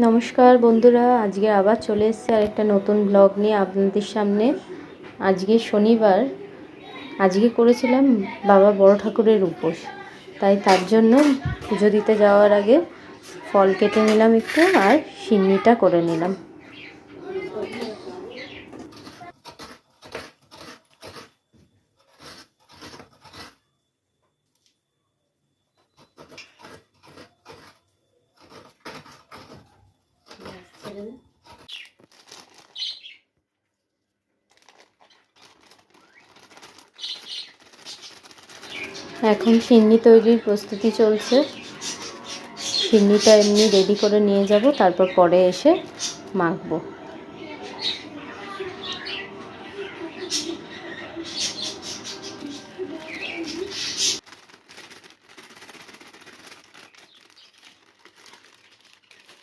নমস্কার বন্ধুরা, আজকে আবার চলে এসেছি আরেকটা নতুন ব্লগ নিয়ে আপনাদের সামনে। আজকে শনিবার, আজকে করেছিলাম বাবা বড় ঠাকুরের উপোস, তাই তার জন্য পুজো দিতে যাওয়ার আগে ফল কেটে নিলাম একটু, আর সিন্নিটা করে নিলাম। এখন সিন্নি তৈরির প্রস্তুতি চলছে। সিন্নিটা এমনি রেডি করে নিয়ে যাব, তারপর পরে এসে মাখবো।